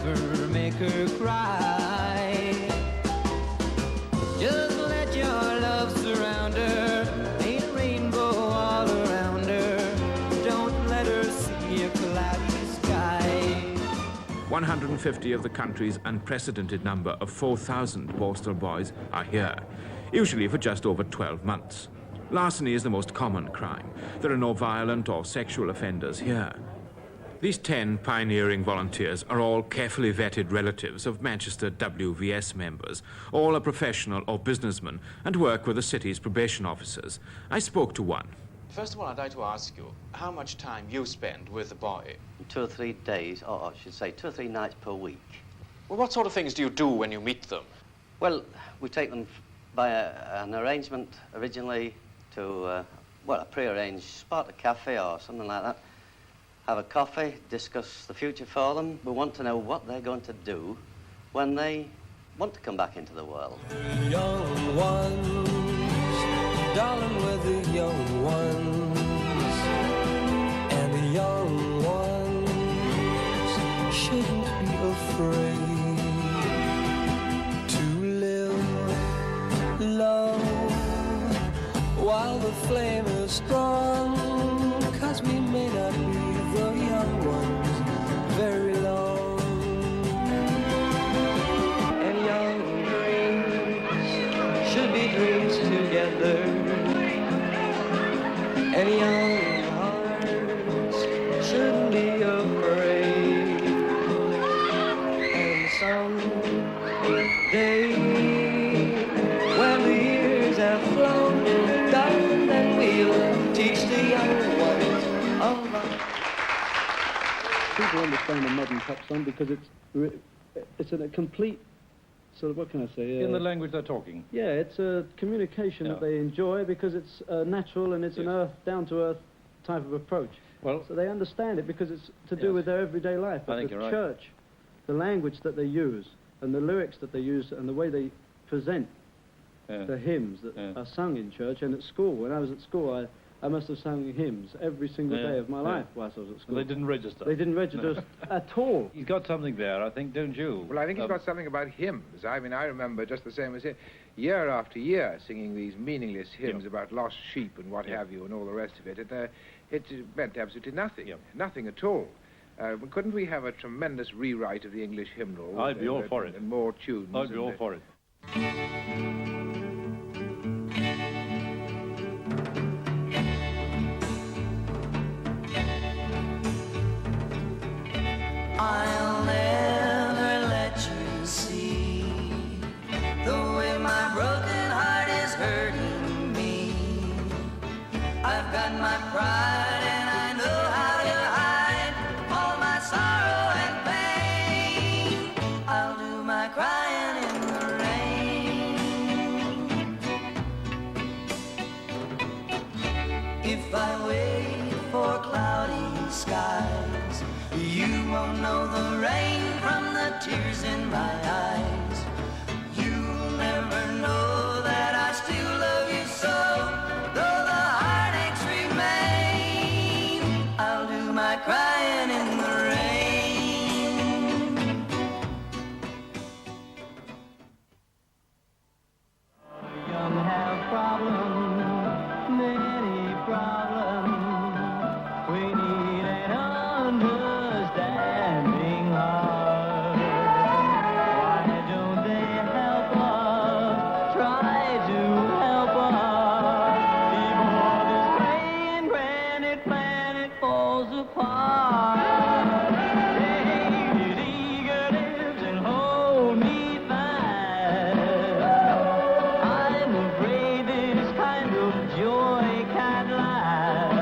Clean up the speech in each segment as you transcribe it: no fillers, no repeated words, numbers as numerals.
never make her cry. Just let your love surround her, paint a rainbow all around her. Don't let her see a cloudy sky. 150 of the country's unprecedented number of 4,000 postal boys are here, usually for just over 12 months. Larceny is the most common crime. There are no violent or sexual offenders here. These 10 pioneering volunteers are all carefully vetted relatives of Manchester WVS members. All are professional or businessmen and work with the city's probation officers. I spoke to one. First of all, I'd like to ask you how much time you spend with the boy. 2 or 3 days, or I should say 2 or 3 nights per week. Well, what sort of things do you do when you meet them? Well, we take them by an arrangement originally to, well, a pre-arranged spot, a cafe or something like that. Have a coffee, discuss the future for them. We want to know what they're going to do when they want to come back into the world. Young ones, darling, with the young ones, and the young ones shouldn't be afraid to live low while the flame is strong, 'cause we may not be the young ones very long. And young dreams should be dreams together, and young hearts shouldn't be afraid. And someday, when the years have flown, darling, then we'll teach the young ones of our... People understand a modern pop song because it's a complete sort of, what can I say? In the language they're talking. Yeah, it's a communication that they enjoy because it's natural and it's an down-to-earth type of approach. Well, so they understand it because it's to do with their everyday life. But I think the you're right. church, the language that they use and the lyrics that they use and the way they present the hymns that are sung in church and at school. When I was at school, I must have sung hymns every single day of my life whilst I was at school. They didn't register. They didn't register at all. He's got something there, I think, don't you? Well, I think he's got something about hymns. I mean, I remember just the same as him, year after year, singing these meaningless hymns about lost sheep and what have you and all the rest of it. It meant absolutely nothing, nothing at all. Couldn't we have a tremendous rewrite of the English hymnal? I'd be all for it. And more tunes. I'd be all for it. I'll never let you see the way my broken heart is hurting me. I've got my pride and I know how to hide all my sorrow and pain. I'll do my crying in the rain. If I wait for cloudy skies, you won't know the rain from the tears in my eyes. You'll never know that I still love you so, though the heartaches remain. I'll do my crying in the rain. Young have problems, many problems. We need an understanding heart. Why don't they help us? Try to help us before this grand, granite planet falls apart. Take these eager lips and hold me fast. I'm afraid this kind of joy can't last.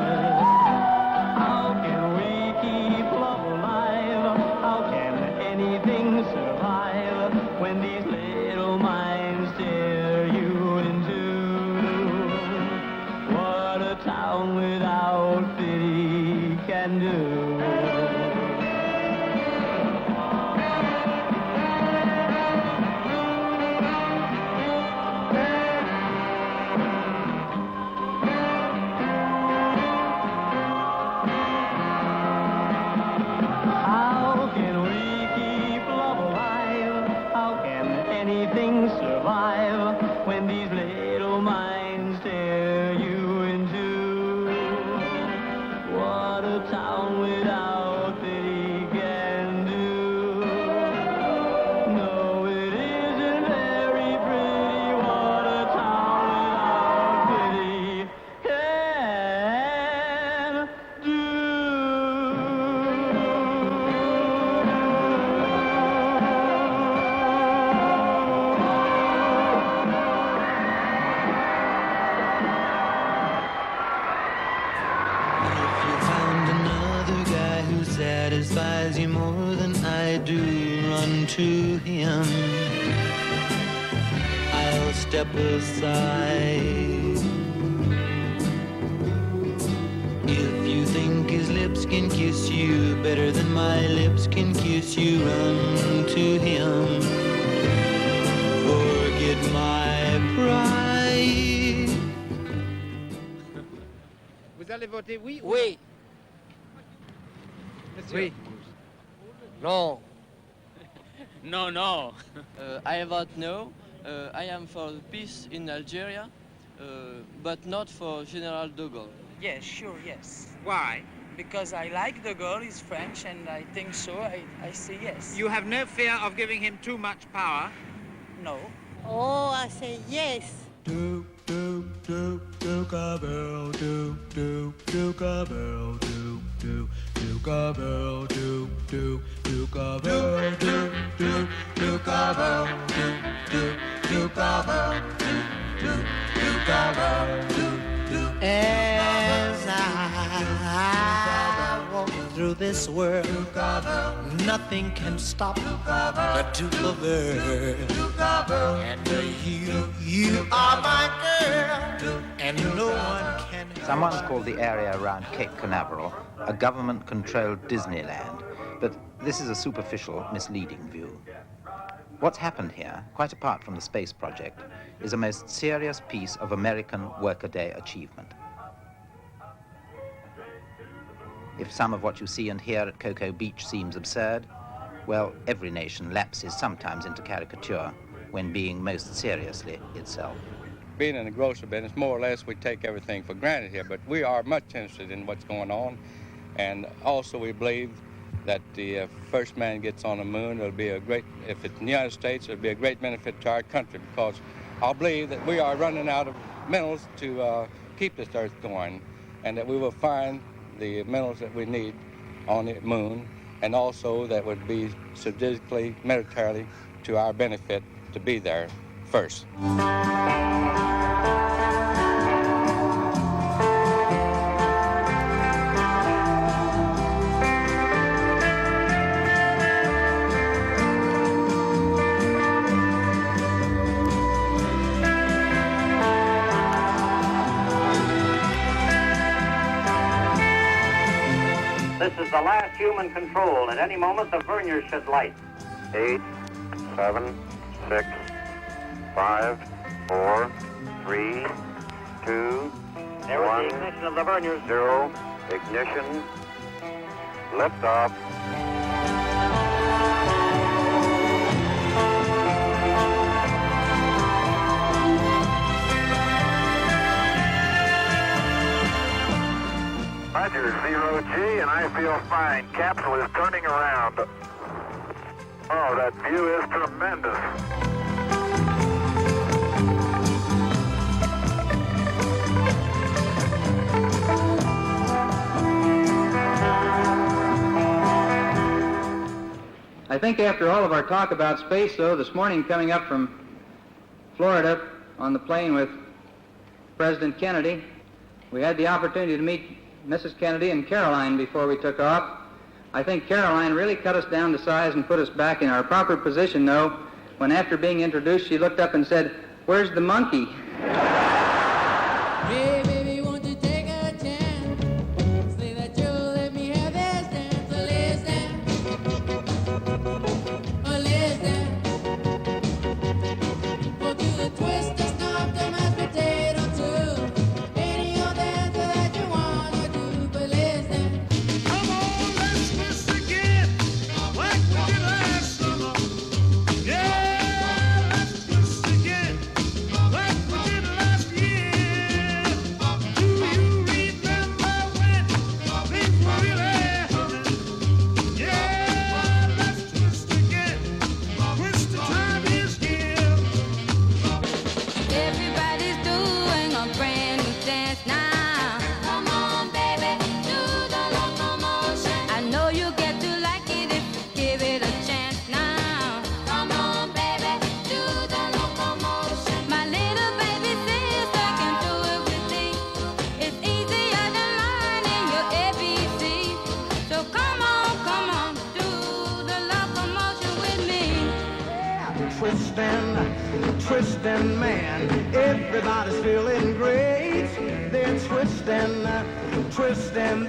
How can we keep love alive? How can anything survive when these little minds tear you in two? What a town without pity can do. How can we keep what a town without pity can do. No, it isn't very pretty what a town without pity can do. If you found another guy who satisfies you more than I do, run to him. I'll step aside. If you think his lips can kiss you better than my lips can kiss you, run to him. Forget my pride. Vous allez voter oui ou Oui. Monsieur? Oui. Non. No, no. I vote no. I am for peace in Algeria, but not for General de Gaulle. Yes, sure, yes. Why? Because I like de Gaulle, he's French, and I think so. I say yes. You have no fear of giving him too much power? No. Oh, I say yes. Do do do do cowbell do do do cowbell do do do cowbell do do do cowbell do do do cowbell do do do cowbell do do do cowbell do do. As I walk through this world, nothing can stop the Duke of Earl. And you are my girl, and no one can. Someone called the area around Cape Canaveral a government-controlled Disneyland, but this is a superficial, misleading view. What's happened here, quite apart from the space project, is a most serious piece of American workaday achievement. If some of what you see and hear at Cocoa Beach seems absurd, well, every nation lapses sometimes into caricature when being most seriously itself. Being in the grocery business, more or less, we take everything for granted here, but we are much interested in what's going on, and also we believe that the first man gets on the moon. It'll be a great, if it's in the United States, it'll be a great benefit to our country, because I believe that we are running out of minerals to keep this earth going, and that we will find the minerals that we need on the moon, and also that would be strategically, militarily, to our benefit to be there first. This is the last human control. At any moment, the vernier should light. 8, 7, 6, 5, 4, 3, 2, There 1, is the ignition of the verniers. 0, ignition, liftoff. Roger, 0G, and I feel fine. Capsule is turning around. Oh, that view is tremendous. I think after all of our talk about space, though, this morning coming up from Florida on the plane with President Kennedy, we had the opportunity to meet Mrs. Kennedy and Caroline before we took off. I think Caroline really cut us down to size and put us back in our proper position, though, when after being introduced, she looked up and said, "Where's the monkey?" Hey, baby, won't you take a chance? Say that you'll let me have this dance. Well, let's dance. Well, let's dance. We'll do the twist, the stomp, the mashed potato, too. Any old dance that you want to do, but let's dance. Come on, let's twist again, like we did last summer. Yeah, let's twist again, like we did last summer. twisting, man. Everybody's feeling great. They're twisting, they're twisting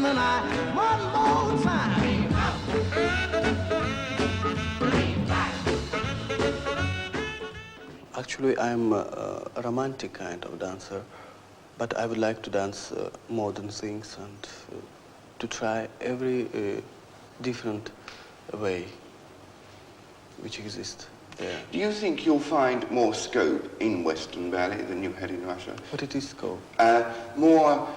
the night. One more time. Actually, I'm a romantic kind of dancer, but I would like to dance modern things and to try every different way which exists there. Do you think you'll find more scope in Western ballet than you had in Russia? What it is scope? More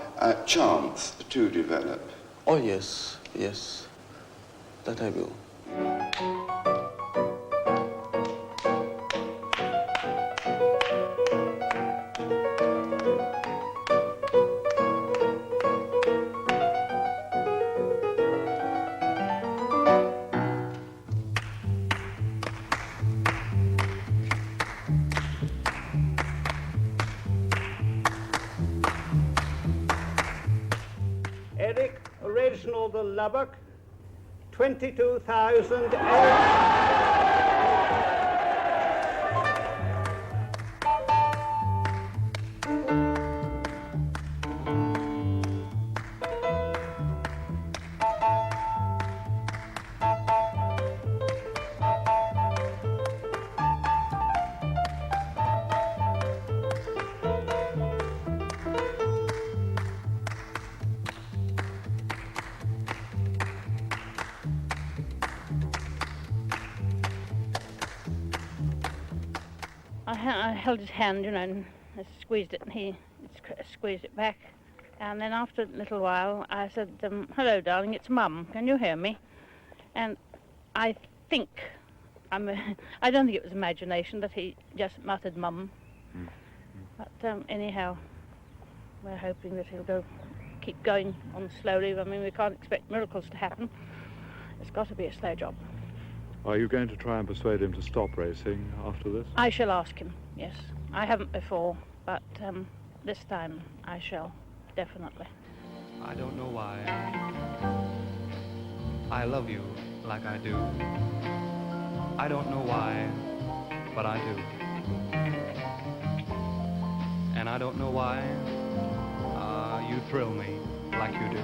chance to develop? Oh, yes, yes. That I will. Original the Lubbock, 22,000. I held his hand, you know, and I squeezed it, and he squeezed it back. And then after a little while, I said, hello, darling, it's Mum. Can you hear me? And I think, I don't think it was imagination that he just muttered Mum. But anyhow, we're hoping that he'll keep going on slowly. I mean, we can't expect miracles to happen. It's got to be a slow job. Are you going to try and persuade him to stop racing after this? I shall ask him, yes. I haven't before, but this time I shall, definitely. I don't know why I love you like I do. I don't know why, but I do. And I don't know why you thrill me like you do.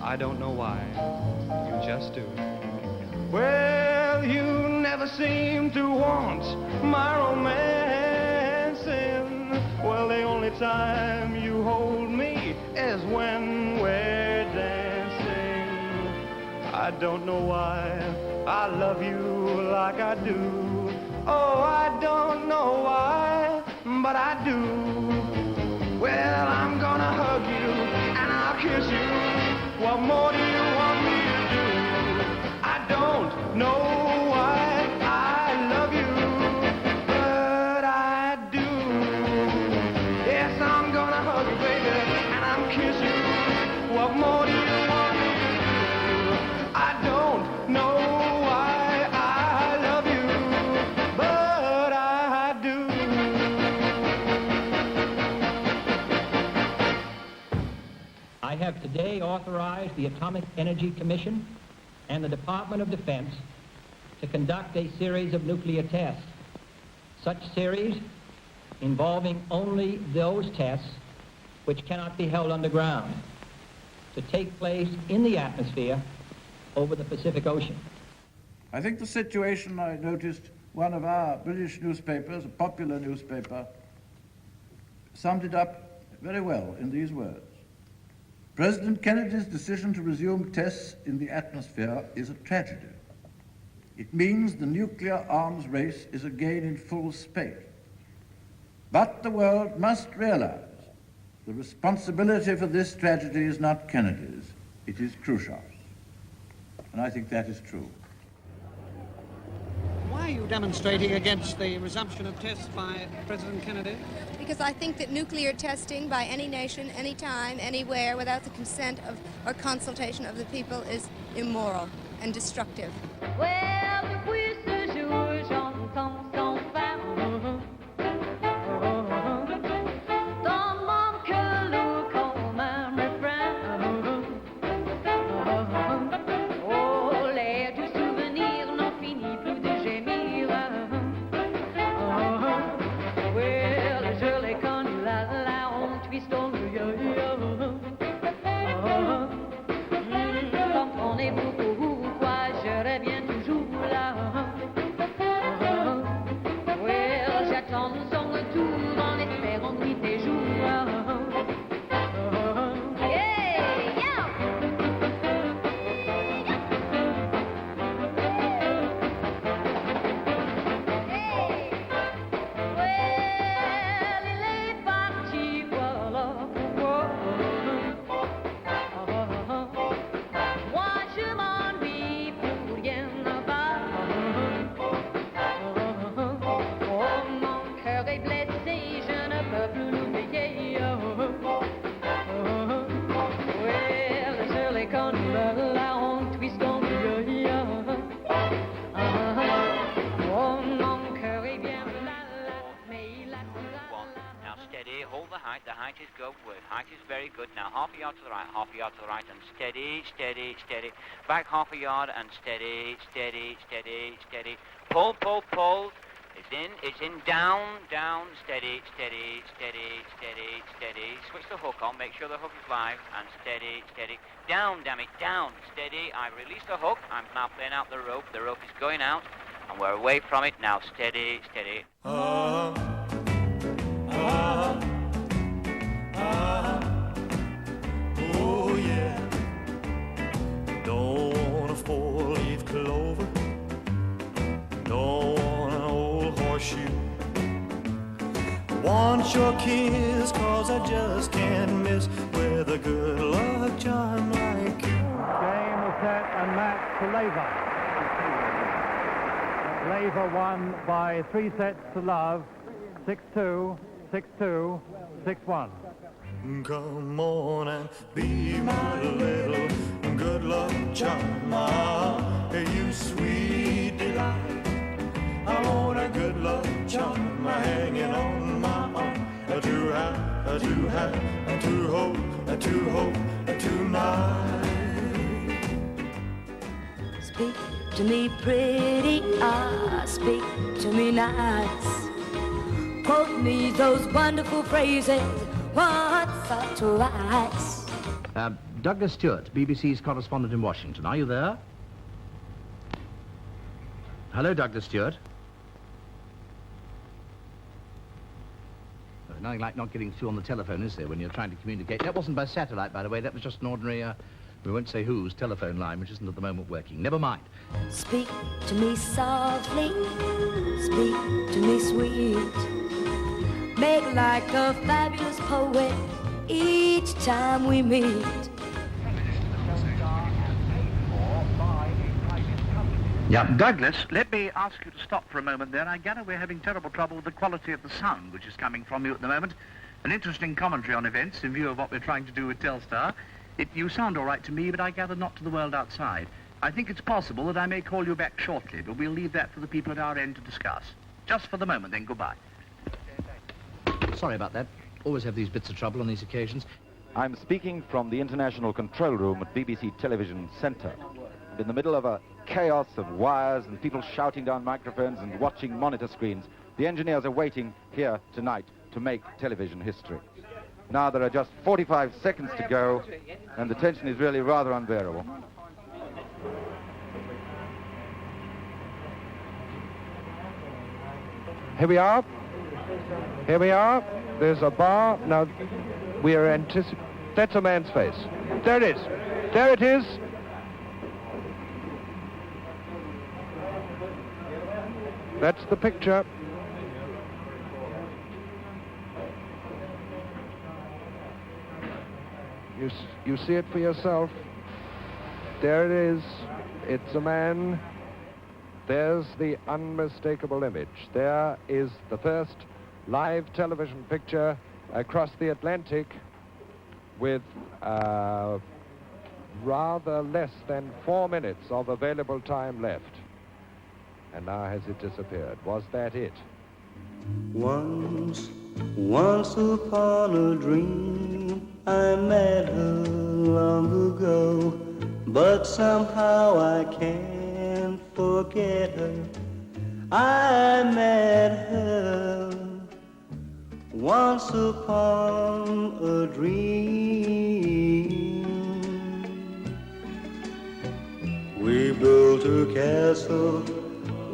I don't know why, you just do. Well, you never seem to want my romancing. Well, the only time you hold me is when we're dancing. I don't know why I love you like I do. Oh, I don't know why, but I do. Well, I'm gonna hug you and I'll kiss you. What more do you want me to do? I don't know why I love you, but I do. Yes, I'm gonna hug you, baby, and I'll kiss you. What more do you want me to do? I don't know why I love you, but I do. I have today authorized the Atomic Energy Commission and the Department of Defense to conduct a series of nuclear tests. Such series involving only those tests which cannot be held underground, to take place in the atmosphere over the Pacific Ocean. I think the situation, I noticed one of our British newspapers, a popular newspaper, summed it up very well in these words. President Kennedy's decision to resume tests in the atmosphere is a tragedy. It means the nuclear arms race is again in full spate. But the world must realize the responsibility for this tragedy is not Kennedy's, it is Khrushchev's. And I think that is true. Why are you demonstrating against the resumption of tests by President Kennedy? Because I think that nuclear testing by any nation, anytime, anywhere, without the consent of or consultation of the people is immoral and destructive. Well, depuis ce jour, j'entends son phare. Dans mon cœur lourd comme un refrain. Oh, l'air du souvenir n'en finit plus. quand la honte twiste en vieux. Oh, mon cœur est bien mais il a... Now steady, hold the height is good, height is very good. Now half a yard to the right, half a yard to the right, and steady, steady, steady. Back half a yard and steady, steady, steady, steady. Pull, pull, pull. It's in, down, down, steady, steady, steady, steady, steady. Switch the hook on, make sure the hook is live, and steady, steady. Down, damn it, down, steady. I've released the hook, I'm now playing out the rope is going out, and we're away from it now, steady, steady. Oh yeah, don't want a four-leaf clover, don't want an old horseshoe. Want your kiss, cause I just can't miss with a good luck charm like you. Game of set and match to Labour. Labour won by 3 sets to love, 6-2, 6-2, 6-1. Come on and be my little good luck charm, you sweet delight. I want a good luck charm hanging on my arm, to have, to hope tonight. Speak to me pretty, speak to me nice. Quote me those wonderful phrases once or twice. Douglas Stewart, BBC's correspondent in Washington. Are you there? Hello, Douglas Stewart. There's nothing like not getting through on the telephone, is there, when you're trying to communicate? That wasn't by satellite, by the way. That was just an ordinary, we won't say whose, telephone line, which isn't at the moment working. Never mind. Speak to me softly, speak to me sweet. Make like a fabulous poet each time we meet. Yeah, Douglas, let me ask you to stop for a moment there. I gather we're having terrible trouble with the quality of the sound which is coming from you at the moment. An interesting commentary on events in view of what we're trying to do with Telstar. You sound all right to me, but I gather not to the world outside. I think it's possible that I may call you back shortly, but we'll leave that for the people at our end to discuss. Just for the moment, then, goodbye. Sorry about that. Always have these bits of trouble on these occasions. I'm speaking from the International Control Room at BBC Television Centre. In the middle of a chaos of wires and people shouting down microphones and watching monitor screens, the engineers are waiting here tonight to make television history. Now there are just 45 seconds to go, and the tension is really rather unbearable. Here we are. Here we are. There's a bar. Now, we are anticipating... That's a man's face. There it is. There it is. That's the picture. You see it for yourself. There it is. It's a man. There's the unmistakable image. There is the first live television picture across the Atlantic with rather less than 4 minutes of available time left. And now has it disappeared? Was that it? Once upon a dream, I met her long ago, but somehow I can't forget her. I met her once upon a dream. We built a castle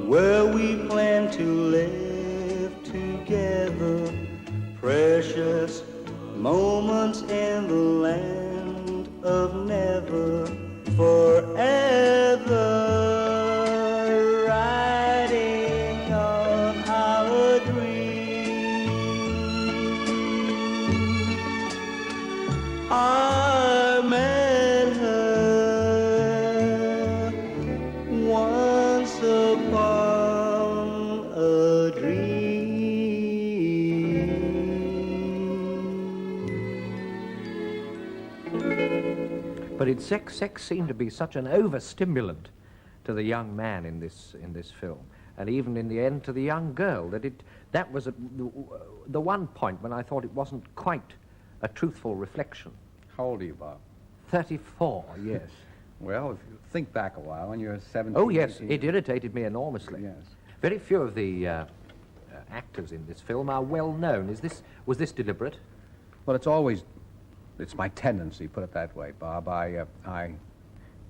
where we planned to live together. Precious moments in the land of never. Forever riding on our dream. I met her once upon a dream. But sex seemed to be such an overstimulant to the young man in this film, and even in the end to the young girl, that was the one point when I thought it wasn't quite a truthful reflection. How old are you, Bob? 34, yes. Well, if you think back a while, when you're 17... Oh, yes, 18, it irritated me enormously. Yes. Very few of the actors in this film are well known. Was this deliberate? Well, it's my tendency, put it that way, Bob. I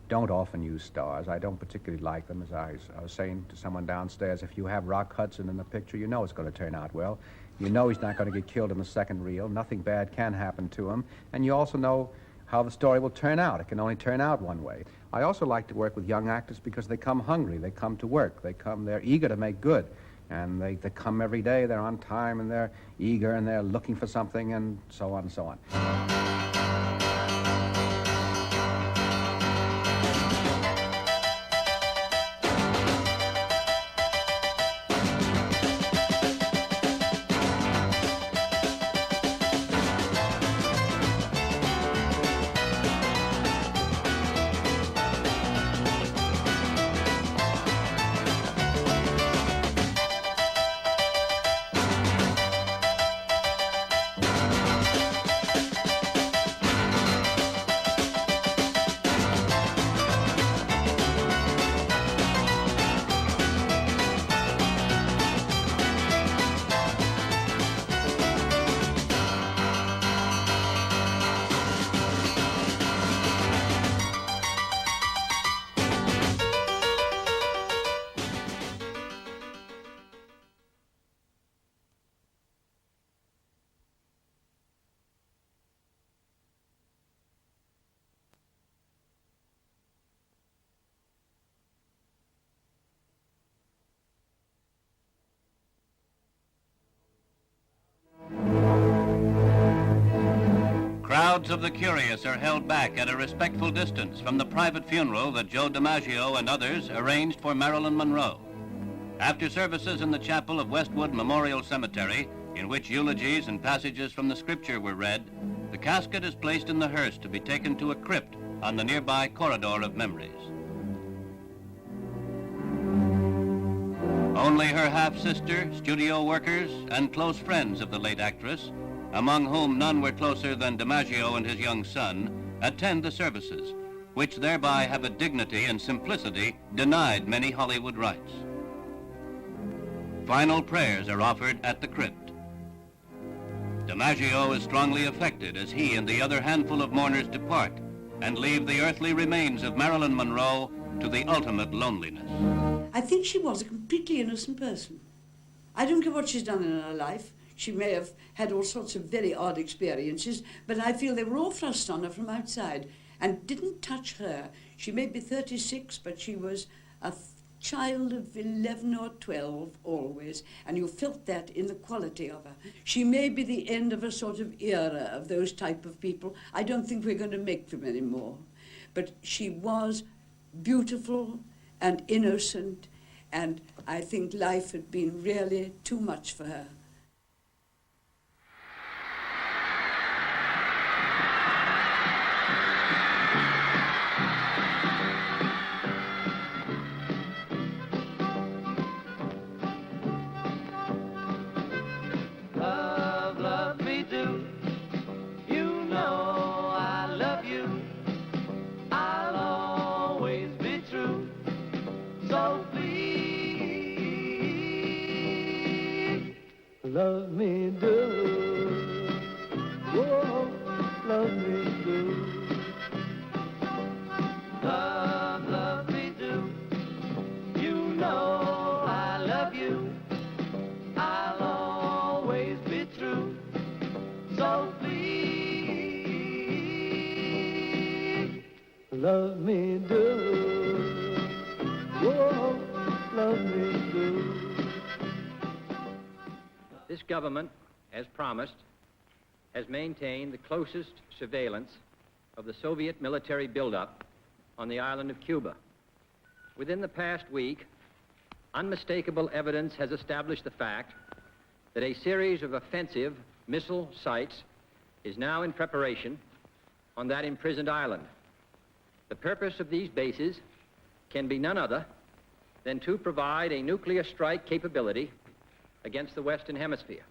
don't often use stars. I don't particularly like them. As I was saying to someone downstairs, if you have Rock Hudson in the picture, you know it's going to turn out well. You know he's not going to get killed in the second reel. Nothing bad can happen to him. And you also know how the story will turn out. It can only turn out one way. I also like to work with young actors because they come hungry. They come to work. They're eager to make good. And they come every day. They're on time, and they're eager, and they're looking for something, and so on and so on. Crowds of the curious are held back at a respectful distance from the private funeral that Joe DiMaggio and others arranged for Marilyn Monroe. After services in the chapel of Westwood Memorial Cemetery, in which eulogies and passages from the scripture were read, the casket is placed in the hearse to be taken to a crypt on the nearby corridor of memories. Only her half-sister, studio workers, and close friends of the late actress, among whom none were closer than DiMaggio and his young son, attend the services, which thereby have a dignity and simplicity denied many Hollywood rites. Final prayers are offered at the crypt. DiMaggio is strongly affected as he and the other handful of mourners depart and leave the earthly remains of Marilyn Monroe to the ultimate loneliness. I think she was a completely innocent person. I don't care what she's done in her life. She may have had all sorts of very odd experiences, but I feel they were all thrust on her from outside and didn't touch her. She may be 36, but she was a child of 11 or 12 always, and you felt that in the quality of her. She may be the end of a sort of era of those type of people. I don't think we're going to make them anymore. But she was beautiful and innocent, and I think life had been really too much for her. Love me do, oh, love me do. Love me do. You know I love you. I'll always be true. So please, love me do, oh, love me do. This government, as promised, has maintained the closest surveillance of the Soviet military buildup on the island of Cuba. Within the past week, unmistakable evidence has established the fact that a series of offensive missile sites is now in preparation on that imprisoned island. The purpose of these bases can be none other than to provide a nuclear strike capability against the Western Hemisphere.